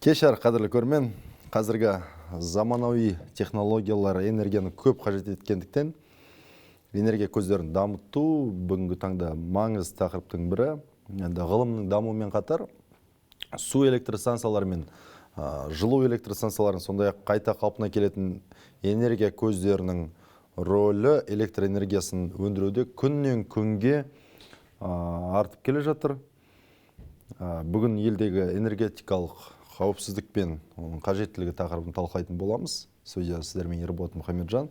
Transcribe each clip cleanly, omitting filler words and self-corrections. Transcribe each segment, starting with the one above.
Кешар қадірлі көрмен, қазіргі заманауи технологиялар энергияны көп қажет еткендіктен энергия көздерін дамыту бүгінгі таңда маңыз тақырыптың бірі. Енді ғылымның дамуымен қатар су электростанциялары мен жылу электростанцияларын, сондай-ақ қайта қалпына келетін энергия көздерінің рөлі электроэнергиясын өндіруде күннен күнге артып келе жатыр. Бүгін елдегі энергетикалық қауіпсіздік пен оның қажеттілігі тақырыбын талқылайтын боламыз. Студия сіздермен Ерболат Мұхамеджан.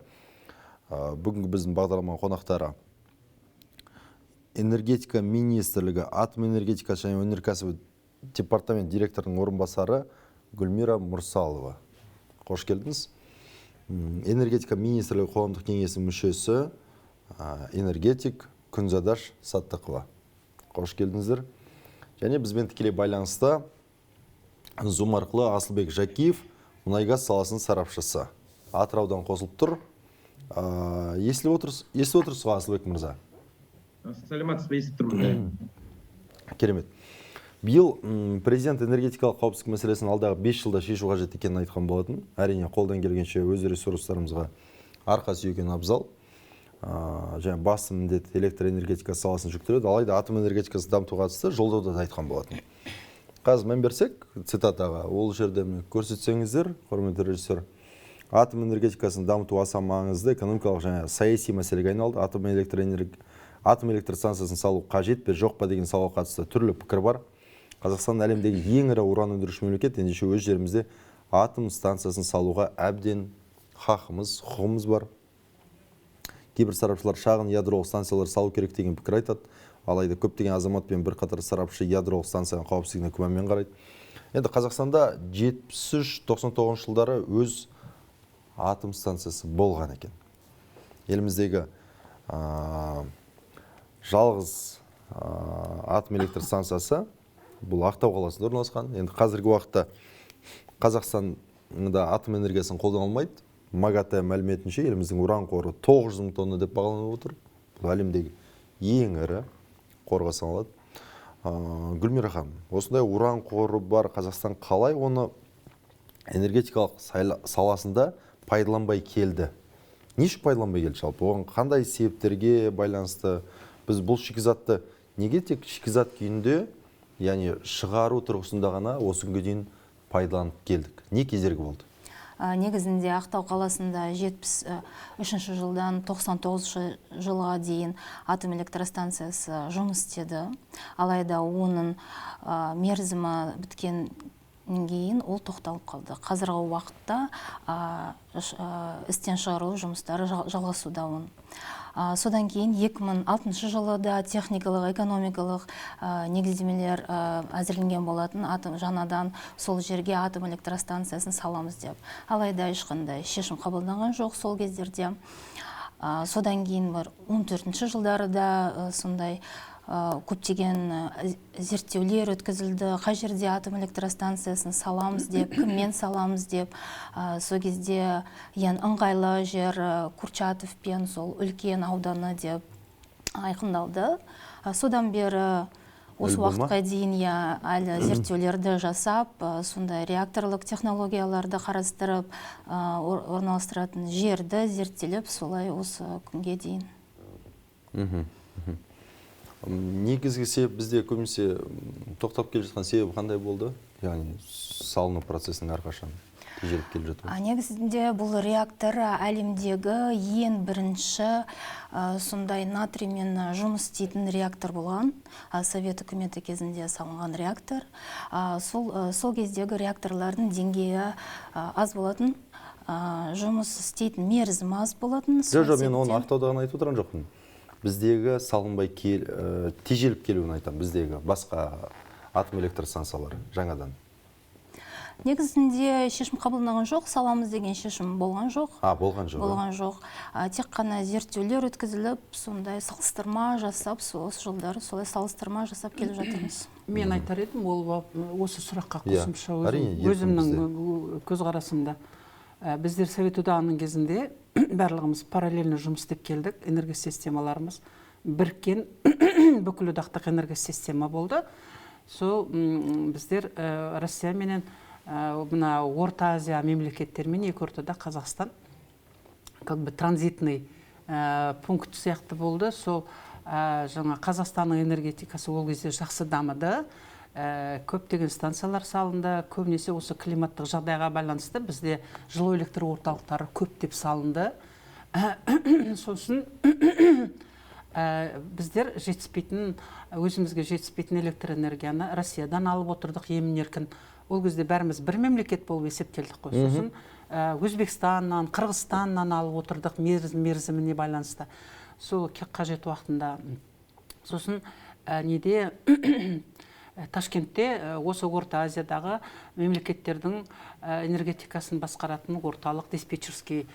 Бүгінгі біздің бағдарлама қонақтары энергетика министрлігі, атом энергетикасы және өнеркәсібі департамент директорының орынбасары Гүлмира Мұрсалова. Қош келдіңіз. Энергетика министрлігі қоғамдық кеңесінің мүшесі энергетик Күнзадаш Саттықова. Қош келдіңіздер. Және бізбен тікелей байланыста Zoom арқылы Асылбек Жакиев, мұнай-газ саласының сарапшысы. Атыраудан қосылып тұр. Естіліп отырсыз ғой, Асылбек мырза? Саламатсыз ба, естіп тұрмын. Керемет. Биыл президент энергетикалық қауіпсіздік мәселесін алдағы 5 жылда шешу қажет екенін айтқан болатын. Әрине, қолдан келгенше өз ресурстарымызға арқа сүйеген абзал. Және басты міндет электроэнергетика саласын жүктеледі. Алайда атом энергетикасы дамытуға қатысты жолдауда да айтқан болатын. Қазір мән берсек, цитатаға, ол жерде көрсетсеңіздер, құрметті режиссер, атом энергетикасын дамыту аса маңызды экономикалық және саяси мәселеге айналды. Атом электростанциясын салу қажет пе, жоқ па деген сауалға қатысты түрлі пікір бар. Қазақстан әлемдегі ең ірі уран өндіруші мемлекет, ендеше өз жерімізде атом станциясын салуға әбден хақымыз, құқығымыз бар. Кейбір сарапшылар шағын ядролық станциялар салу керек деген пікір айтады. Алайда көптеген азамат пен бірқатар сарапшы ядролық станцияның қауіпсіздігіне күмәнмен қарайды. Енді Қазақстанда 73-99 жылдары өз атом станциясы болған екен. Еліміздегі жалғыз атом электростанциясы бұл Ақтау қаласында орналасқан. Енді қазіргі уақытта Қазақстанда атом энергиясын қолданылмайды. МАГАТЭ мәліметінше еліміздің уран қоры 900 мың тонна деп бағаланып отыр. Бұл әлемдегі ең ірі қорға саналады. Гүлмира ханым, осындай уран қоры бар Қазақстан қалай оны энергетикалық саласында пайдаланбай келді? Не үшін пайдаланбай келді жалпы? Оған қандай себептерге байланысты? Біз бұл шикізатты неге тек шикізат күйінде, яғни шығару тұрғысында ғана осы күнге дейін пайдаланып келдік? Не кедергі болды? Негізінде Ақтау қаласында 73 жылдан 99 жылға дейін атом электростанциясы жұмыс істеді. Алайда оның мерзімі біткен кейін ол тоқталып қалды. Қазіргі уақытта істен шығару жұмыстары жалғасуда оның. Содан кейін 2006 жылы да техникалық, экономикалық негіздемелер әзірленген болатын, жаңадан сол жерге атом электростанциясын саламыз деп. Алайда ешқандай шешім қабылданған жоқ сол кездерде. Содан кейін 14 жылдары да сондай көптеген зерттеулер өткізілді, қай жерде атом электростанциясын саламыз деп, кіммен саламыз деп. Сол кезде ыңғайлы жер Курчатов пен сол үлкен ауданы деп айқындалды. Содан бері осы уақытқа дейін әлі зерттеулерді жасап, сондай реакторлық технологияларды қарастырып, орналастыратын жерді зерттеліп, солай осы күнге дейін. Негізгі себеп бізде көбінесе тоқтап келе жатқан себебі қандай болды? Яғни салыну процесінің әрқашан тежеліп келе жатыр. Негізінде бұл реактор әлемдегі ең бірінші сондай натриймен жұмыс істейтін реактор болған. Совет үкіметі кезінде салынған реактор. Сол кездегі реакторлардың деңгейі аз болатын, жұмыс істейтін мерзімі аз болатын. Жоқ, мен оны Ақтаудағын айтып отырған жоқпын. Біздегі салынбай тежеліп келуін айтам, біздегі басқа атом электростанциялары жаңадан. Негізінде шешім қабылданған жоқ, саламыз деген шешім болған жоқ. Болған жоқ. Болған жоқ. Тек қана зерттеулер өткізіліп, сондай салыстырма жасап, осы жылдары солай салыстырма жасап келе жатырмыз. Мен айтар едім, ол осы сұраққа қосымша өзімнің көзқарасымда. Біздер Совет одағының кезінде барлығымыз параллельно жұмыс істеп келдік, энергосистемаларымыз біріккен бүкіл одақтық энергосистема болды. Сол біздер Россия менен мына Орта Азия мемлекеттерімен екі ортада Қазақстан как бы транзитный пункт сияқты болды. Сол жаңа Қазақстанның энергетикасы ол кезде жақсы дамыды. Көптеген станциялар салынды, көбінесе осы климаттық жағдайға байланысты бізде жылу электр орталықтары көптеп салынды. Сосын біздер өзімізге жетіспейтін электр энергияны Россиядан алып отырдық емін-еркін. Ол кезде бәріміз бір мемлекет болып есептелдік қой. Сосын Өзбекстаннан, Қырғызстаннан алып отырдық мерзіміне байланысты. Сол қажет уақытында. Сосын неде Ташкентте осы Орта Азиядағы мемлекеттердің энергетикасын басқаратын орталық диспетчерский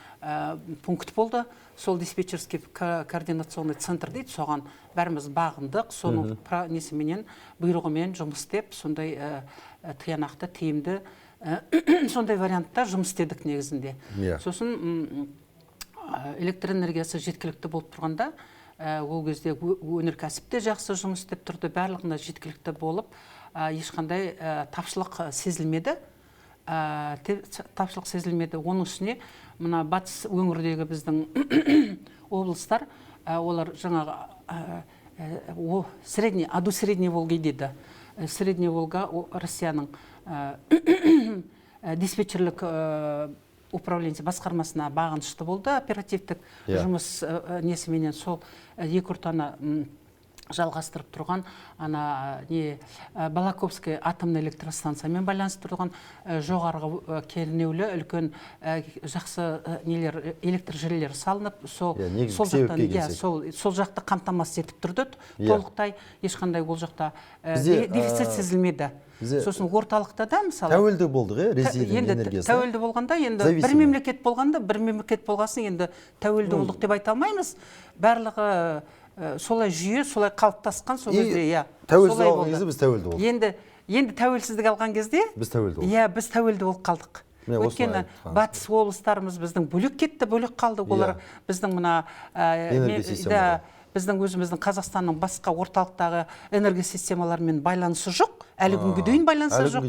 пункт болды. Сол диспетчерский координационный центр дейді, соған бәріміз бағындық, соның несіменен бұйрығымен жұмыс істеп, сондай тиянақты, тиімді, сондай вариантта жұмыс істедік негізінде. Сосын электр энергиясы жеткілікті болып тұрғанда, ол кезде өнеркәсіпте жақсы жұмыс істеп тұрды, барлығында жеткілікті болып, ешқандай тапшылық сезілмеді. Оның үстіне мына батыс өңірдегі біздің облыстар, олар жаңағы аду Средней Волги дейді. Средняя Волга Россияның диспетчерлік управление басқармасына бағынышты болды, оперативтік жұмыс несіменен сол екі ортаны жалғастырып тұрған Балаковская атомный электростанциямен байланысты тұрған жоғарғы кернеулі үлкен жақсы электр желілері салынып, сол жақты қамтамасыз етіп тұрды, толықтай ешқандай ол жақта дефицит сезілмеді. Сосын орталықта да мысалы тәуелді болдық, Ресейдің энергиясы. Тәуелді болғанда, енді бір мемлекет болғасын, енді тәуелді болдық деп айта алмаймыз. Барлығы солай жүйе, солай қалыптасқан, сол кезде, тәуелсіз алған кезде біз тәуелді болдық. Енді тәуелсіздік алған кезде біз тәуелді болдық. Біз тәуелді болып қалдық. Өйткені батыс облыстарымыз біздің бөлек кетті, бөлек қалды. Олар біздің мына біздің өзіміздің Қазақстанның басқа орталықтағы энергосистемалармен байланысы жоқ, әлі күнге дейін байланысы жоқ.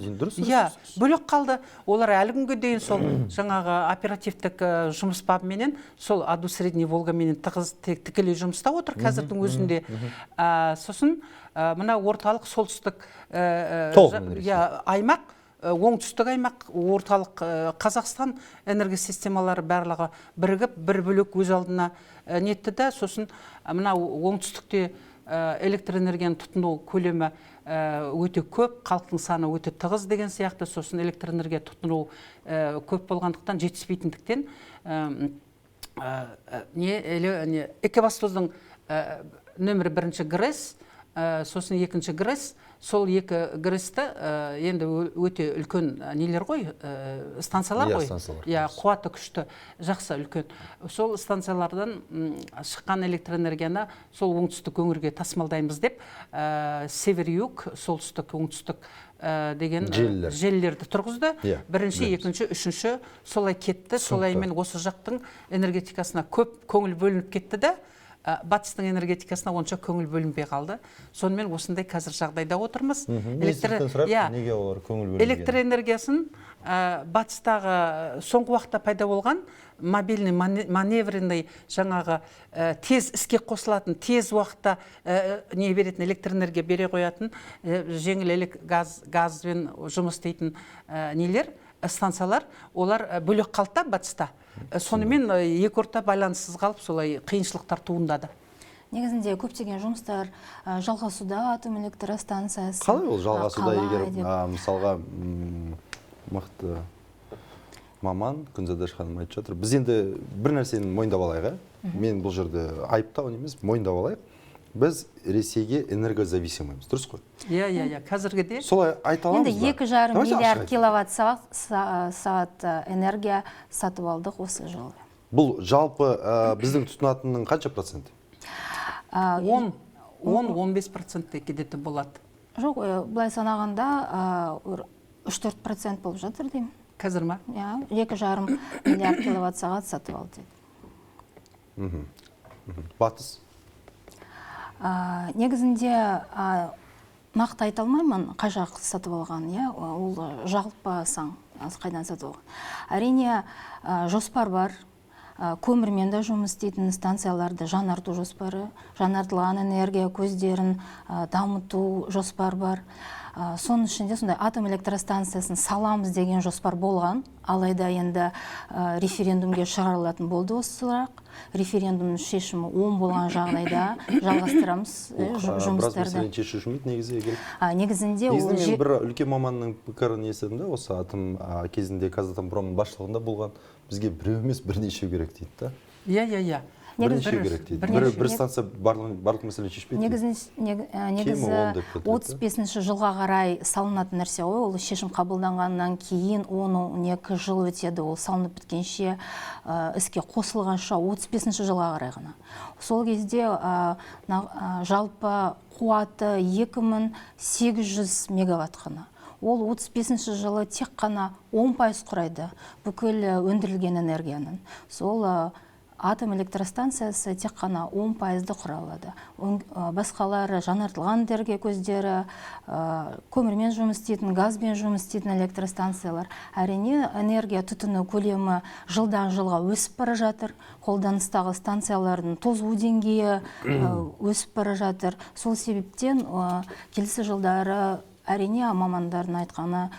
Бөлек қалды. Олар әлі күнге дейін сол жаңағы оперативтік жұмыс бабыменен, сол аду Средней Волга менен тікелей жұмыста отыр қазірдің өзінде. Сосын мына орталық солтүстік аймақ, оңтүстік аймақ, орталық Қазақстан энергосистемалары барлығы бірігіп, бір бөлек өз алдына нетті да, сосын мына оңтүстікте электр энергияны тұтыну көлемі өте көп, халықтың саны өте тығыз деген сияқты, сосын электр энергия тұтыну көп болғандықтан, жетіспейтіндіктен Экобастуздың нөмірі бірінші ГРЭС, сосын екінші ГРЭС, сол екі ГРЭСті енді өте үлкен нелер ғой, станциялар ғой, қуаты күшті, жақсы үлкен. Сол станциялардан шыққан электр энергияны сол оңтүстік өңірге тасымалдаймыз деп, север-юг, солтүстік, оңтүстік деген желілерді тұрғызды. Бірінші, екінші, үшінші солай кетті, солаймен осы жақтың энергетикасына көп көңіл бөлініп кетті да, батыстың энергетикасына онша көңіл бөлінбей қалды. Сонымен осындай қазір жағдайда отырмыз. Электр энергиясын батыстағы соңғы уақытта пайда болған мобильный, маневренный, жаңағы тез іске қосылатын, тез уақытта не беретін, электр энергия бере қоятын, жеңіл газбен жұмыс істейтін нелер, станциялар, олар бөлек қалды батыста. Сонымен екі орта байланыссыз қалып, солай қиыншылықтар туындады. Негізінде көптеген жұмыстар жалғасуда, атом электростанциясы. Қалай ол жалғасуда, егер мысалға мықты маман Күнзадаш ханым айтып жатыр. Біз енді бір нәрсені мойындап алайық, мен бұл жерде айыптау емес, мойындап алайық. Біз Ресейге энергозависимымыз, дұрыс қой? Қазіргіде. Солай айта аламыз ба? Енді 2,5 миллиард киловатт сағат энергия сатып алдық осы жылы. Бұл жалпы біздің тұтынатынның қанша проценті? 10-15% кедеті болады. Жоқ, бұлай санағанда 3-4% болып жатыр деймін. Қазір ма? 2,5 миллиард киловатт сағат сатып алды дейді. Батыс? Негізінде нақты айта алмаймын қай жақ сатып алған, иә, ол жалпы сан қайдан сатып алған. Әрине жоспар бар. Көмірмен де жұмыс істейтін станцияларды жаңарту жоспары, жаңартылған энергия көздерін дамыту жоспар бар. Соның ішінде сондай атом электростанциясын саламыз деген жоспар болған, алайда енді референдумге шығарылатын болды осы сұрақ. Референдумның шешімі оң болған жағдайда жалғастырамыз жұмыстарды. Біраз мәселені шешу үшін негізі негізінде мен бір үлкен маманның пікірін естідім де, осы атом кезінде Казатомпром басшылығында болған, бізге біреу емес бірнеше керек дейді да. Иә. Бірнеше керек дейді. Бір станция барлық мәселені шешпейді. Негізі 35 жылға қарай салынатын нәрсе ғой, ол шешім қабылданғаннан кейін 10-12 жыл өтеді, ол салынып біткенше іске қосылғанша 35 жылға қарай ғана. Сол кезде жалпы қуаты 2800 мегаватт қана. Ол 35 жылы тек қана 10% құрайды бүкіл өндірілген энергияның. Сол атом электростанциясы тек қана 10%-ды құра алады. Басқалары жаңартылған энергия көздері, көмірмен жұмыс істейтін, газбен жұмыс істейтін электростанциялар. Әрине, энергия тұтыну көлемі жылдан жылға өсіп бара жатыр. Қолданыстағы станциялардың тозу деңгейі өсіп бара жатыр. Сол себептен келесі жылдары әрине мамандардың айтқаны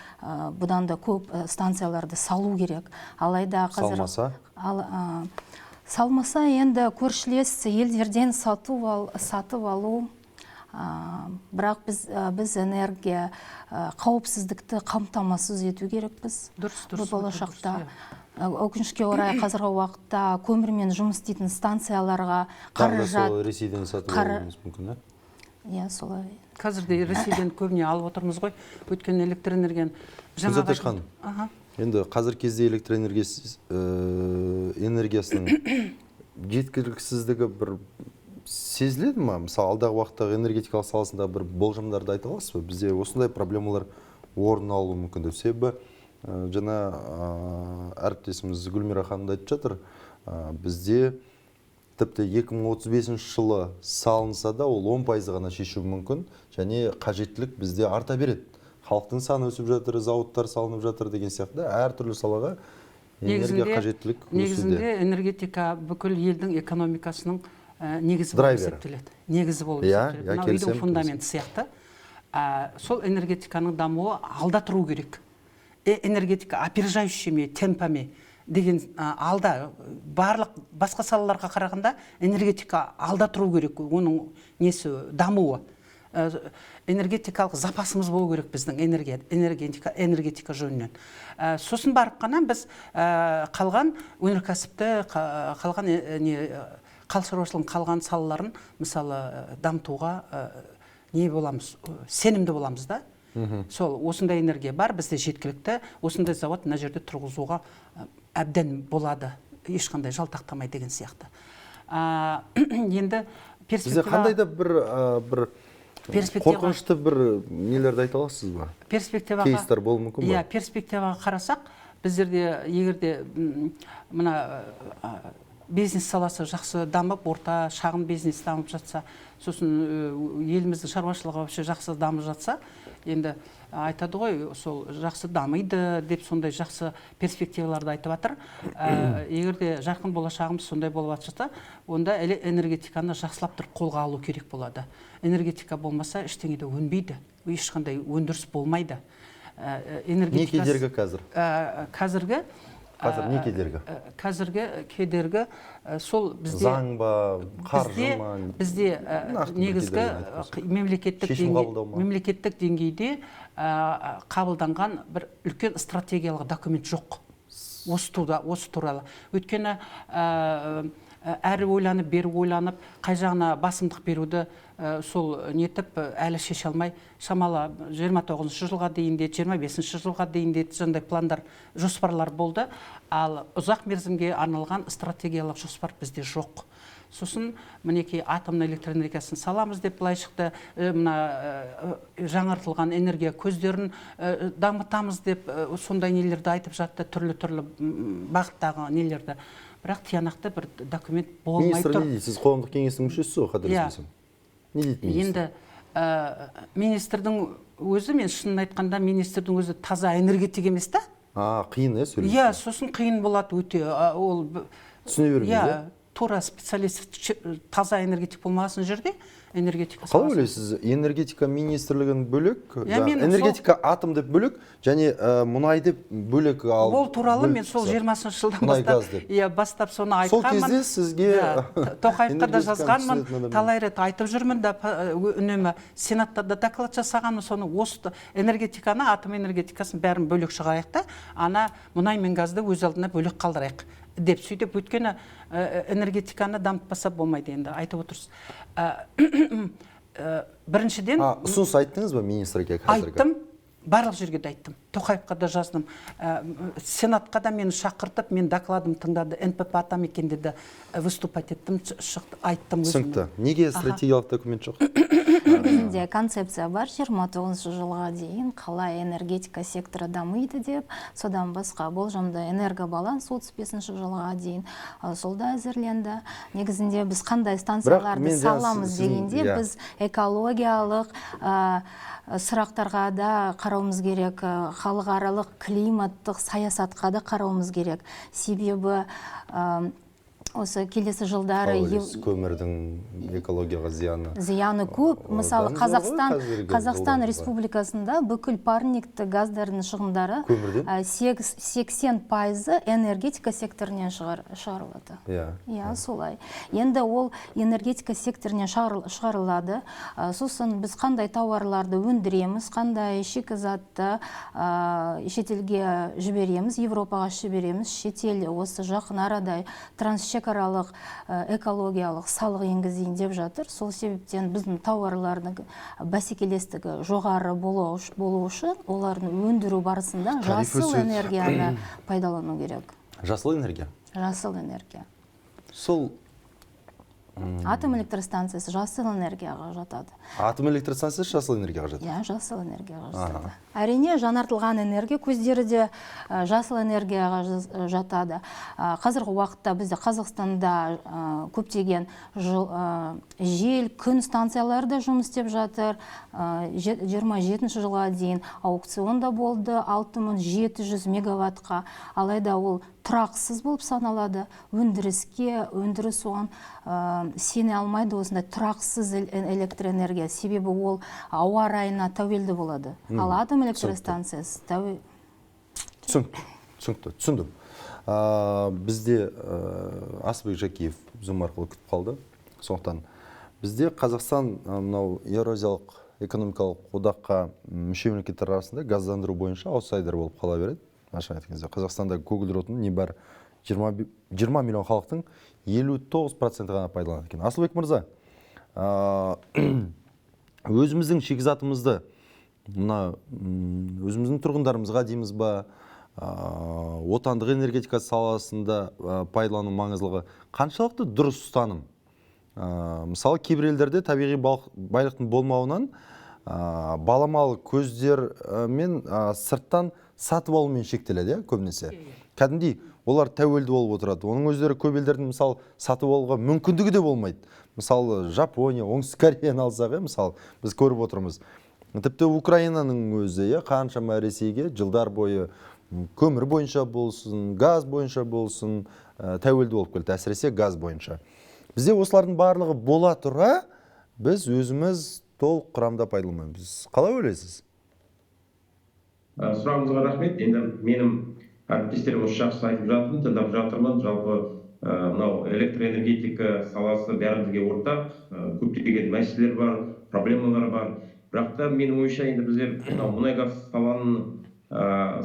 бұдан да көп станцияларды салу керек. Алайда қазір салмаса енді көршілес елдерден сатып алу, бірақ біз энергия қауіпсіздікті қамтамасыз ету керекпіз. Дұрыс. Болашақта өкінішке орай қазіргі уақытта көмірмен жұмыс істейтін станцияларға қаражат. Ресейден сатып алуымыз мүмкін, иә, солай. Қазірде Ресейден көбіне алып отырмыз ғой, өткен электр энергияны енді қазір кезде электр энергиясының жеткіліксіздігі бір сезіледі ма? Мысалы, алдағы уақыттағы энергетикалық саласында бір болжамдарды айта аласыз ба? Бізде осындай проблемалар орын алуы мүмкін деп. Себебі жаңа әріптесіміз Гүлмира ханым айтып жатыр, бізде тіпті 2035 жылы салынса да ол 10% ғана шешу мүмкін, және қажеттілік бізде арта береді. Халықтың саны өсіп жатыр, зауыттар салынып жатыр деген сияқты әртүрлі салаға энергия қажеттілік өсуде. Негізінде энергетика бүкіл елдің экономикасының негізі болып есептеледі. Негізі болып есептеледі. Мынау үйдің фундаменті сияқты. Сол энергетиканың дамуы алда тұру керек. Энергетика опережающими темпами деген алда барлық басқа салаларға қарағанда энергетика алда тұру керек. Оның несі дамуы. Энергетикалық запасымыз болу керек біздің энергетика жөнінен. Сосын барып қана біз қалған өнеркәсіпті, қалған қал шаруашылығының қалған салаларын мысалы дамытуға не боламыз, сенімді боламыз да. Сол осындай энергия бар, бізде жеткілікті, осындай завод мына жерде тұрғызуға әбден болады, ешқандай жалтақтамай деген сияқты. Енді бізде қандай да бір қорқынышты бір нелерді айта аласыз ба? Кейстер болуы мүмкін ба? Перспективаға қарасақ, біздерде егерде мына бизнес саласы жақсы дамып, орта, шағын бизнес дамып жатса, сосын еліміздің шаруашылығы вообще жақсы дамып жатса, енді айтады ғой, сол жақсы дамиды деп сондай жақсы перспективаларды айтып жатыр. Егерде жарқын болашағымыз сондай болып жатса, онда энергетиканы жақсылап тұрып қолға алу керек болады. Энергетика болмаса ештеңе де өнбейді, ешқандай өндіріс болмайды. Не кедергі қазір? Қазір не кедергі? Қазіргі кедергі сол бізде заң ба, қаржы ма? Бізде негізгі мемлекеттік деңгейде қабылданған бір үлкен стратегиялық документ жоқ осы туралы. Өйткені әрі ойланып, бері ойланып, қай жағына басымдық беруді сол нетіп әлі шеше алмай, шамалы 29 жылға дейінде, 25 жылға дейінде сондай пландар, жоспарлар болды, ал ұзақ мерзімге арналған стратегиялық жоспар бізде жоқ. Сосын мінекей атомный электроэнергиясын саламыз деп былай шықты, мына жаңартылған энергия көздерін дамытамыз деп сондай нелерді айтып жатты, түрлі бағыттағы нелерді. Бірақ тиянақты бір документ болмай тұр. Министр не дейді? Сіз қоғамдық кеңестің мүшесісіз ғой, қадірлесем. Не дейді министр? Енді министрдің өзі, мен шынын айтқанда министрдің өзі таза энергетик емес та. Қиын сөйлесу. Иә, сосын қиын болады өте. Ол түсіне бермейді. Иә, тура специалист таза энергетик болмасын жерде энергетика қалай ойлайсыз, энергетика министрлігін бөлек, энергетика атом деп бөлек, және мұнай деп бөлек алып. Ол туралы мен сол 20-шы жылдан бастап соны айтқанмын. Сол кезде сізге Тоқаевқа да жазғанмын, талай рет айтып жүрмін да, үнемі сенатта да доклад жасағанмын, соны осы энергетиканы, атом энергетикасын бәрін бөлек шығарайық та, ана мұнай мен газды өз алдына бөлек қалдырайық деп сөйтіп, өйткені энергетиканы дамытпаса болмайды енді, айтып отырсыз. Біріншіден ұсыныс айттыңыз ба министрге қазіргі? Айттым, барлық жерге де айттым. Тоқаевқа да жаздым. Сенатқа да мені шақыртып, мен докладым тыңдады. НПП атамекенде де выступать еттім, айттым өзімді. Түсінікті. Неге стратегиялық документ жоқ? Бізде концепция бар, 29 жылға дейін қалай энергетика секторы дамиды деп, содан басқа болжамда энергобаланс 35 жылға дейін солда әзірленді. Негізінде біз қандай станцияларды саламыз дегенде, біз экологиялық сұрақтарға да қарауымыз керек, халықаралық климаттық саясатқа да қарауымыз керек. Себебі осы келесі жылдары көмірдің экологияға зияны көп. Мысалы, Қазақстан Республикасында бүкіл парникті газдардың шығындары 80% энергетика секторынан шығарылады. Иә, солай. Енді ол энергетика секторынан шығарылады. Сосын біз қандай тауарларды өндіреміз, қандай шикізатты шетелге жібереміз, Европаға жібереміз, шетел осы жақын арада трансшекаралық экологиялық салық енгізейін деп жатыр. Сол себептен біздің тауарлардың бәсекелестігі жоғары болу үшін олардың өндіру барысында жасыл энергияны пайдалану керек. Жасыл энергия? Жасыл энергия. Сол атом электростанциясы жасыл энергияға жатады. Атом электростанциясы жасыл энергияға жатады? Иә, жасыл энергияға жатады. Әрине, жаңартылған энергия көздері де жасыл энергияға жатады. Қазіргі уақытта бізде Қазақстанда көптеген жел, күн станциялары да жұмыс істеп жатыр. 27 жылға дейін аукционда болды 6700 мегаваттқа. Алайда ол тұрақсыз болып саналады. Өндіріс оған сене алмайды, осындай тұрақсыз электроэнергия. Себебі ол ауа райына тәуелді болады. Ал атом электростанциясы түсіндім. Бізде Асылбек Жакиев Zoom арқылы күтіп қалды. Сондықтан бізде Қазақстан Еуразиялық экономикалық одаққа мүше мемлекеттер арасында газдандыру бойынша аутсайдер болып қала береді. Қазақстанда көгілдір отын небәрі 20 миллион халықтың 59% ғана пайдаланады екен. Асылбек мырза, өзіміздің шикізатымызды өзіміздің тұрғындарымызға дейміз ба, отандық энергетика саласында пайдалану маңыздылығы қаншалықты дұрыс ұстаным? Мысалы, кейбір елдерде табиғи байлықтың болмауынан баламалы көздер мен сырттан сатып алумен шектеледі, көбінесе. Кәдімгідей олар тәуелді болып отырады. Оның өздері көп елдердің мысалы сатып алуға мүмкіндігі де болмайды. Мысалы, Жапония, Оңтүстік Кореяны алсақ, мысалы, біз көріп отырмыз. Тіпті Украинаның өзі қаншама Ресейге жылдар бойы көмір бойынша болсын, газ бойынша болсын, тәуелді болып келді, әсіресе газ бойынша. Бізде осылардың барлығы бола тұра, біз өзіміз толық құрамда пайдаланбаймыз. Қалай ойлайсыз? Сұрағыңызға рахмет. Енді менің әріптестерім осы жақсы айтып жатырмын, тыңдап жатырмын. Жалпы мынау электроэнергетика саласы бәрімізге ортақ, көптеген мәселелер бар, проблемалар бар. Бірақ та менің ойымша енді біздер мұнай газ саланың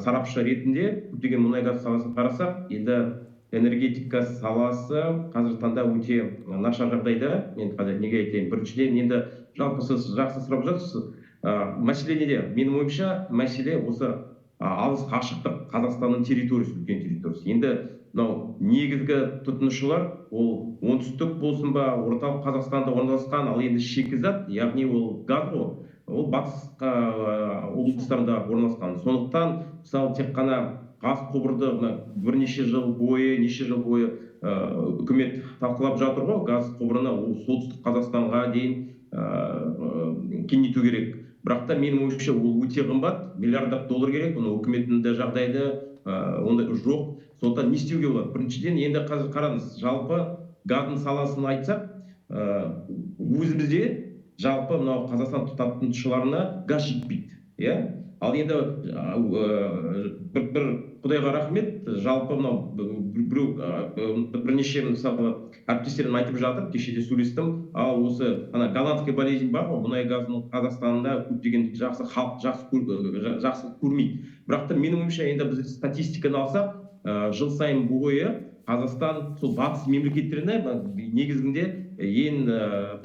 сарапшы ретінде көптеген мұнай газ саласын қарасақ, енді энергетика саласы қазіргі таңда өте нашар жағдайда. Мен қазір неге айтайын? Біріншіден, енді жалпы сіз жақсы сұрап жатырсыз. Мәселе неде? Менің ойымша мәселе осы алыс қашықтық, Қазақстанның территориясы, үлкен территориясы. Енді негізгі тұтынушылар ол оңтүстік болсын ба, орталық Қазақстанда орналасқан, ал енді шикізат, яғни ол газ ғой, ол батыс облыстарында орналасқан. Сондықтан, мысалы, тек қана газ құбырды неше жыл бойы үкімет талқылап жатыр ғой, газ құбырына ол солтүстік Қазақстанға дейін кеңейту керек. Бірақ та менің ойымша ол өте қымбат, миллиарддап доллар керек, оны үкіметтің де жағдайда ондай жоқ. Сондықтан не істеуге болады? Біріншіден, енді қазір қараңыз, жалпы газдың саласын айтсақ, өзімізде жалпы мынау Қазақстан тұтынушыларына газ жетпейді, иә? Ал енді бір Құдайға рахмет, жалпы мынау бірнеше мысалы әріптестерім айтып жатыр, кешеде сөйлестім, ал осы ана голландский болезнь бар ғой, мұнай газының Қазақстанда көптеген халық жақсы көрмейді. Бірақ та менің ойымша, енді біз статистиканы алсақ, жыл сайын бойы Қазақстан сол батыс мемлекеттеріне негізінде ең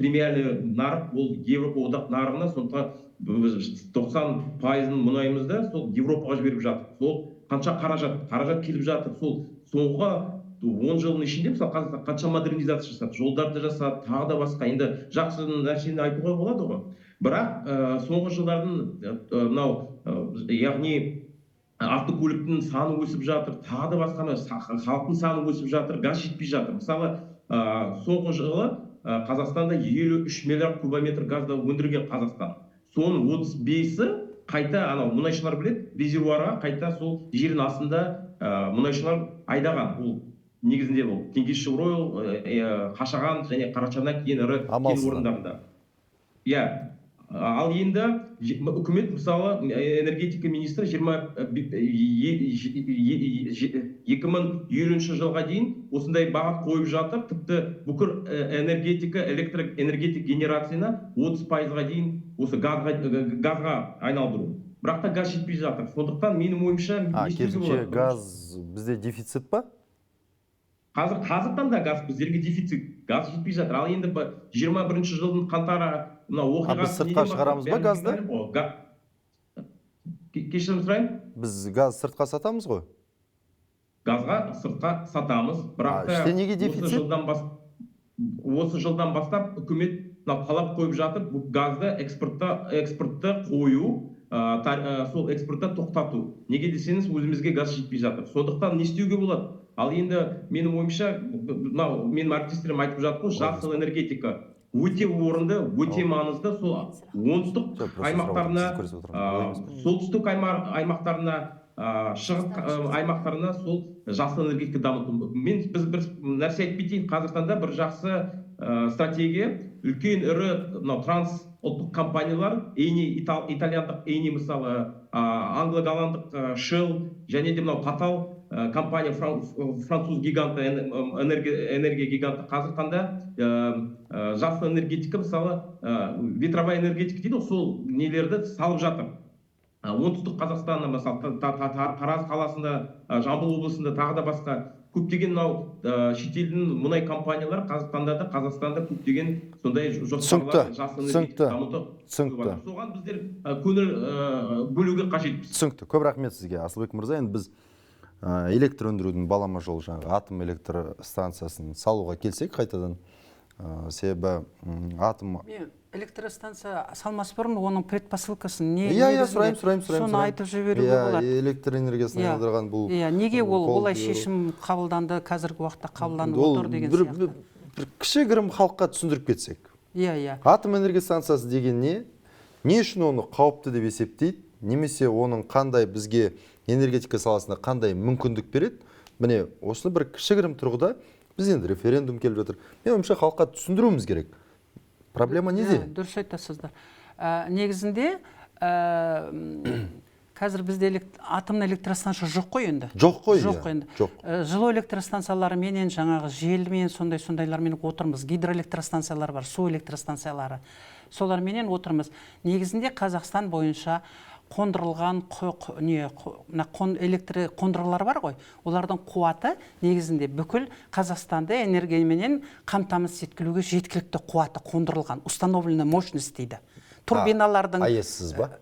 премиальный нарық ол Европа одақ нарығына, сондықтан 90% мұнайымызды сол Европаға жіберіп жатыр. Сол қанша қаражат келіп жатыр. Сол соңғы 10 жылдың ішінде мысалы қанша модернизация жасады, жолдарды жасады, тағы да басқа. Енді жақсы нәрсені айтуға болады ғой. Бірақ соңғы жылдардың мынау яғни автокөліктің саны өсіп жатыр, тағы да басқа халықтың саны өсіп жатыр, газ жетпей жатыр. Мысалы соңғы жылы Қазақстанда 53 миллиард кубометр газды өндірген Қазақстан. Соның 35-і қайта анау мұнайшылар біледі, резервуарға қайта сол жердің астында мұнайшылар айдаған. Бұл негізінде бұл Теңізшевройл, Қашаған және Қарачаннан кейін ірі кен орындарында. Иә. Ал енді үкімет мысалы энергетика министрі 2050 жылға дейін осындай бағыт қойып жатыр, тіпті бүкіл энергетика генерацияны 30%-ға дейін осы газға айналдыру. Бірақ та газ жетпей жатыр. Сондықтан менің ойымша керісінше газ бізде дефицит па? Қазірден да газ біздерге дефицит, газ жетпей жатыр. Ал енді 21 жылдың қаңтары біз сыртқа шығарамыз ба газды? Кешірім сұрайын? Біз газ сыртқа сатамыз ғой? Газға сыртқа сатамыз, бірақ та неге дефицит? Осы жылдан бастап үкімет талап қойып жатыр, бұл газды экспортты қою, сол экспортты тоқтату. Неге десеңіз, өзімізге газ жетпей жатыр. Сондықтан не істеуге болады? Ал енді менің ойымша, менің әріптестерім айтып жатыр, жасыл энергетика өте орынды, өте маңызды. Сол оңтүстік аймақтарына, солтүстік аймақтарына, шығыс аймақтарына сол жасыл энергетика дамыту. Біз бір нәрсе айтпайтын, Қазақстанда бір жақсы стратегия, үлкен ірі трансұлттық компаниялар, итальяндық Eni мысалы, англо-голландық Shell және де мынау Total компания, француз гиганты, энергия гиганты Қазақстанда жасыл энергетика, мысалы ветровая энергетика дейді, сол нелерді салып жатыр. Оңтүстік Қазақстанда, мысалы Тараз қаласында, Жамбыл облысында, тағы да басқа көптеген шетелдің мұнай компаниялар Қазақстанда көптеген сондай жоспарлар жасыл энергетика дамыту. Соған біздер көңіл бөлуге қажетпіз. Түсінікті. Көп рахмет сізге, Асылбек мырза. Енді біз электр өндірудің балама жолы, атом электр станциясын салуға келсек қайтадан, себебі атом электростанция салмас бұрын оның предпосылкасын не? Сұрайым. Соны айтып жіберуге болады. Электр энергиясын алдырған бұл. Неге олай шешім қабылданды, қазіргі уақытта қабылданып отыр деген сияқты. Бір кішігірім халыққа түсіндіріп кетсек. Атом энергия станциясы деген не үшін оны қауіпті деп есептейді, немесе оның қандай бізге энергетика саласында қандай мүмкіндік береді? Міне, осыны бір кішігірім тұрғыда біз енді референдум келіп жатыр. Мен ойымша халыққа түсіндіруіміз керек. Проблема неде? Дұрыс айтасыздар. Негізінде қазір бізде атомный электростанция жоқ қой енді. Жоқ қой. Жылу электростанциялары менен жаңағы желмен сондайлармен отырмыз. Гидроэлектростанциялар бар, су электростанциялары. Соларменен отырмыз. Негізінде Қазақстан бойынша қондырылған электр қондырғылар бар ғой. Олардың қуаты негізінде бүкіл Қазақстанды энергияменен қамтамасыз еткілуге жеткілікті қуаты қондырылған, установленная мощность дейді. Турбиналардың АЭС-сіз ба?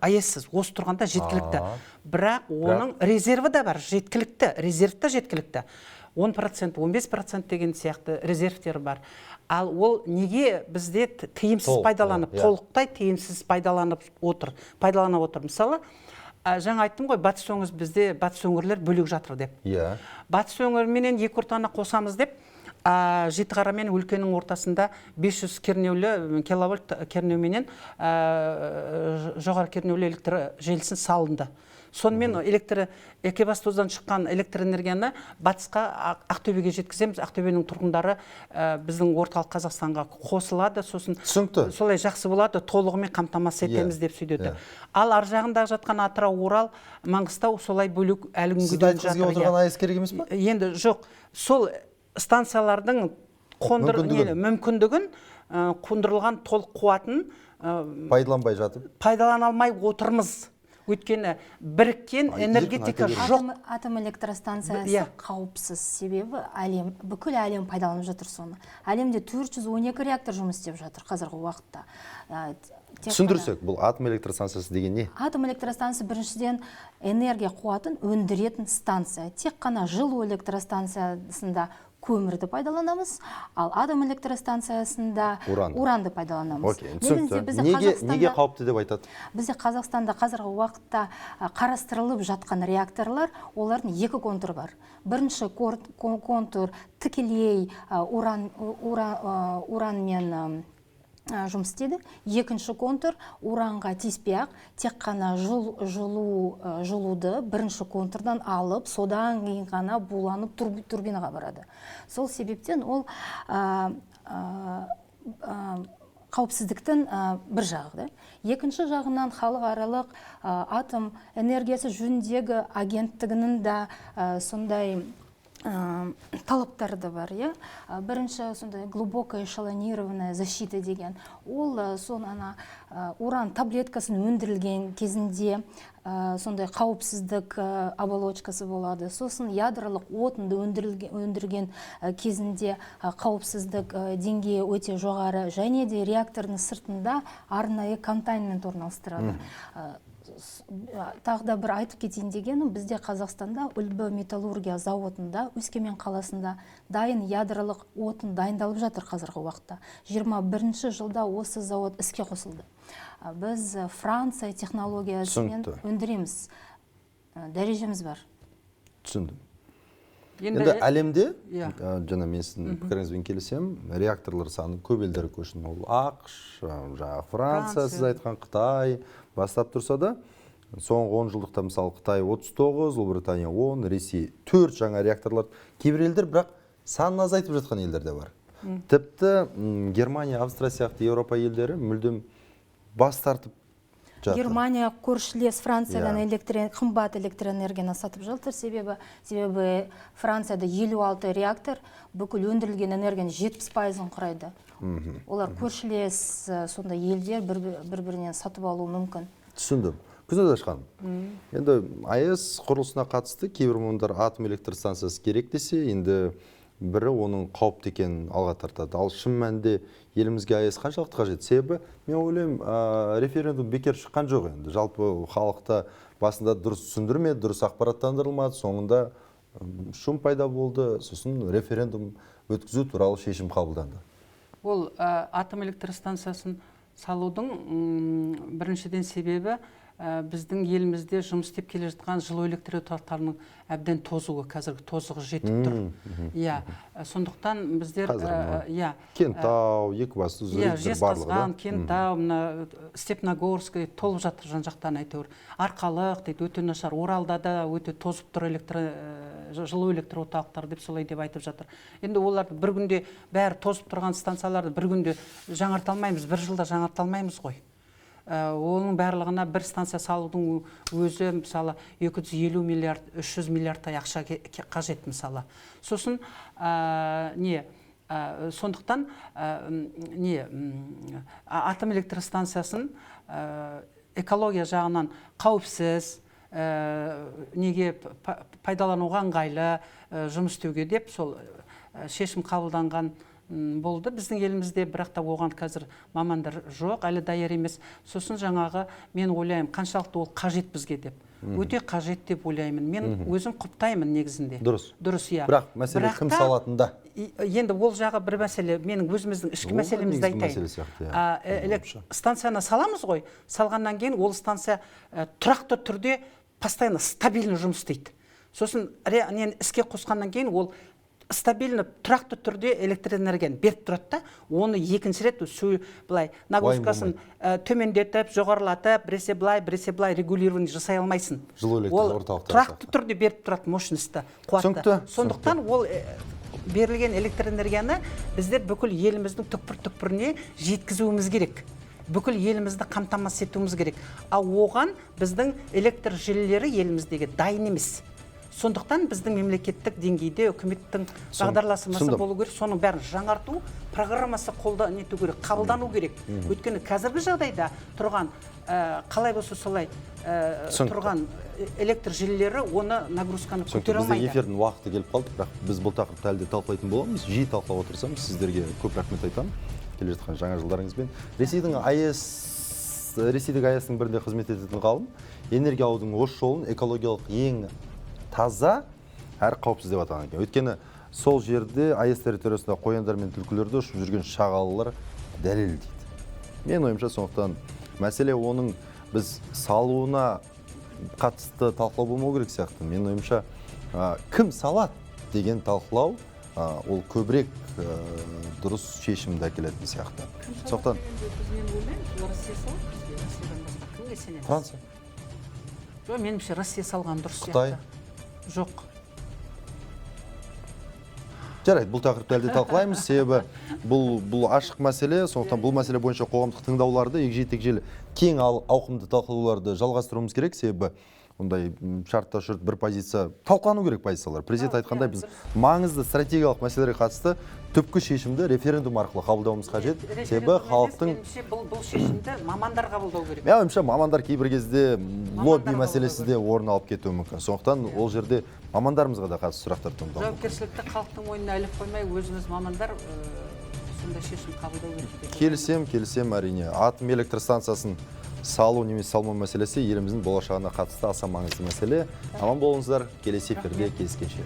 АЭС-сіз. Осы тұрғанда жеткілікті. Бірақ оның резерві де бар, жеткілікті, резервті жеткілікті. 10%, 15% деген сияқты резервтер бар. Ал ол неге бізде тиімсіз пайдаланып, толықтай тиімсіз пайдаланып отыр. Мысалы, жаңа айттым ғой, батыс өңіріміз бізде батыс өңірлер бөлек жатыр деп. Батыс өңірменен екі ортаны қосамыз деп, Жетіқара мен өлкенің ортасында 500 кернеулі киловольт кернеуменен жоғары кернеулі электр желісін салынды. Сонымен Экибастуздан шыққан электр энергияны батысқа Ақтөбеге жеткіземіз. Ақтөбенің тұрғындары біздің орталық Қазақстанға қосылады. Сосын солай жақсы болады, толығымен қамтамасыз етеміз деп сөйдеді. Ал ар жағында жатқан Атырау, Орал, Маңғыстау солай бөлек әлі күнге дейін жатыр. Сіздің отырған АЭС керек емес пе? Енді жоқ. Сол станциялардың мүмкіндігін, қондырылған толық қуатын пайдаланбай жатып, пайдалана алмай отырмыз. Өйткені біріккен энергетика жоқ. Атом электростанциясы қауіпсіз, себебі бүкіл әлем пайдаланып жатыр соны. Әлемде 412 реактор жұмыс істеп жатыр қазіргі уақытта. Түсіндірсек, бұл атом электростанциясы деген не? Атом электростанциясы біріншіден энергия қуатын өндіретін станция. Тек қана жылу электростанциясында көмірді пайдаланамыз, ал атом электростанциясында уранды пайдаланамыз. Неге қауіпті деп айтады? Бізде Қазақстанда қазіргі уақытта қарастырылып жатқан реакторлар, олардың екі контур бар. Бірінші контур тікелей уранмен жұмыс істейді. Екінші контур уранға тиіспей-ақ тек қана жылуды бірінші контурдан алып, содан кейін ғана буланып турбинаға барады. Сол себептен ол қауіпсіздіктің бір жағы. Екінші жағынан халықаралық атом энергиясы жөніндегі агенттігінің да сондай талаптары да бар. Бірінші сондай глубокая эшелонированная защита деген. Ол уран таблеткасын өндірілген кезінде сондай қауіпсіздік оболочкасы болады. Сосын ядролық отынды өндірген кезінде қауіпсіздік деңгейі өте жоғары, және де реактордың сыртында арнайы контейнмент орналастырады. Тағы да бір айтып кетейін дегенім, бізде Қазақстанда Үлбі металлургия зауытында, Өскемен қаласында дайын ядролық отын дайындалып жатыр қазіргі уақытта. 21 жылда осы зауыт іске қосылды. Біз Франция технологиясымен өндіреміз. Дәрежеміз бар. Түсіндім. Енді әлемде, жаңа мен сіздің пікіріңізбен келісем, реакторлар саны көп елдер көшін. Ол ақш, Франция, сіз айтқан Қытай бастап тұрса да, соңғы 10 жылдықта мысалы Қытай 39, Ұлыбритания 10, Ресей 4 жаңа реакторлар. Кейбір елдер бірақ санын азайтып жатқан елдер де бар. Тіпті Германия, Австрия сияқты Еуропа елдері мүлдем бас тартып жатыр. Германия көршілес Франциядан қымбат электроэнергияны сатып жатыр, себебі Францияда 56 реактор бүкіл өндірілген энергияның 70%-ын құрайды. Олар көршілес сонда елдер бір-бірінен сатып алуы мүмкін. Түсіндім. Күзәдаш ханым, енді АЭС құрылысына қатысты кейбір мамандар атом электростанциясы керек десе, енді бірі оның қауіпті екенін алға тартады. Ал шын мәнінде елімізге АЭС қаншалықты қажет? Себебі мен ойлаймын, референдум бекер шыққан жоқ енді. Жалпы халықта басында дұрыс түсіндірмеді, дұрыс ақпараттандырылмады, соңында шум пайда болды, сосын референдум өткізу туралы шешім қабылданды. Ол атом электростанциясын салудың біріншіден себебі біздің елімізде жұмыс істеп келе жатқан жылу электр орталықтарының әбден тозуы, қазіргі тозығы жетіп тұр. Сондықтан біздер Кентау, Екібастұз, Жезқазған, Кентау, Степногорск толып жатыр жан-жақтан әйтеуір. Арқалық дейді, өте нашар. Оралда да өте тозып тұр жылу электр орталықтары деп солай деп айтып жатыр. Енді оларды бір күнде бәрі тозып тұрған станцияларды бір күнде жаңарталмаймыз, бір жылда жаңарталмаймыз ғой. Оның барлығына бір станция салудың өзі мысалы 250 миллиард, 300 миллиардтай ақша қажет мысалы. Сосын сондықтан атом электростанциясын экология жағынан қауіпсіз, неге пайдалануға ыңғайлы жұмыс істеуге деп сол шешім қабылданған болды. Біздің елімізде бірақ та оған қазір мамандар жоқ, әлі даяр емес. Сосын жаңағы мен ойлаймын, қаншалықты ол қажет бізге деп. Өте қажет деп ойлаймын. Мен өзім құптаймын негізінде. Дұрыс. Дұрыс, иә. Бірақ мәселе кім салатында? Енді ол жағы бір мәселе, менің өзіміздің ішкі мәселемізді айтайын. Станцияны саламыз ғой, салғаннан кейін ол станция тұрақты түрде постоянно стабильно жұмыс істейді. Сосын іске қосқаннан кейін ол стабильно тұрақты түрде электр энергияны беріп тұрады да, оны екінші рет былай нагрузкасын төмендетіп, жоғарылатып, біресе былай регулирование жасай алмайсың. Жылу электр Ол орталықтары тұрақты түрде беріп тұрады мощностьті, қуатты. Сондықтан ол берілген электр энергияны біздер бүкіл еліміздің түкпір-түкпіріне жеткізуіміз керек. Бүкіл елімізді қамтамасыз етуіміз керек. Ал оған біздің электр желілері еліміздегі дайын емес. Сондықтан біздің мемлекеттік деңгейде үкіметтің бағдарламасы болу керек, соның бәрін жаңарту, программасы нету керек, қабылдану керек. Өйткені қазіргі жағдайда тұрған, қалай болса солай тұрған электр желілері оны нагрузканы көтере алмайды. Бізде эфирдің уақыты келіп қалды, бірақ біз бұл тақырыпты әлде талқылайтын боламыз. Жиі талқылап отырсам, сіздерге көп рахмет айтамын. Келе жатқан жаңа жылдарыңызбен. Ресейдің АЭС-дің бірінде қызмет ететін ғалым, энергия алудың осы жолын экологиялық ең таза әрі қауіпсіз деп атаған екен. Өйткені сол жерде АЭС территориясында қояндар мен түлкілерді ұшып жүрген шағалалар дәлелдейді. Мен ойымша, сондықтан мәселе оның біз салуына қатысты талқылау болмау керек сияқты. Мен ойымша, кім салады деген талқылау ол көбірек дұрыс шешімді әкелетін сияқты. Сондықтан Франция. Жоқ, меніңше Россия салған дұрыс сияқты. Қытай. Жоқ. Жарайды, бұл тақырыпты әлде талқылаймыз, себебі бұл ашық мәселе, сондықтан бұл мәселе бойынша қоғамдық тыңдауларды, егжей-тегжейлі кең ауқымды талқылауларды жалғастыруымыз керек, себебі ондай шартта шұрт бір позиция, талқылану керек позициялар. Президент айтқандай, біз маңызды стратегиялық мәселелерге қатысты түпкі шешімді референдум арқылы қабылдауымыз қажет. Себебі халықтың бұл шешімді мамандар қабылдау керек. Мен ойымша, мамандар кейбір кезде лобби мәселесі де орын алып кетуі мүмкін. Сондықтан ол жерде мамандарымызға да қатысты сұрақтар туындауы мүмкін. Жауапкершілікті халықтың мойнына іліп қоймай, өзіміз мамандар сондай шешім қабылдау керек. Келісем әрине. Атом электр станциясын салу немесе салмау мәселесі еліміздің болашағына қатысты аса маңызды мәселе. Аман болыңыздар, келесі эфирде кездескенше.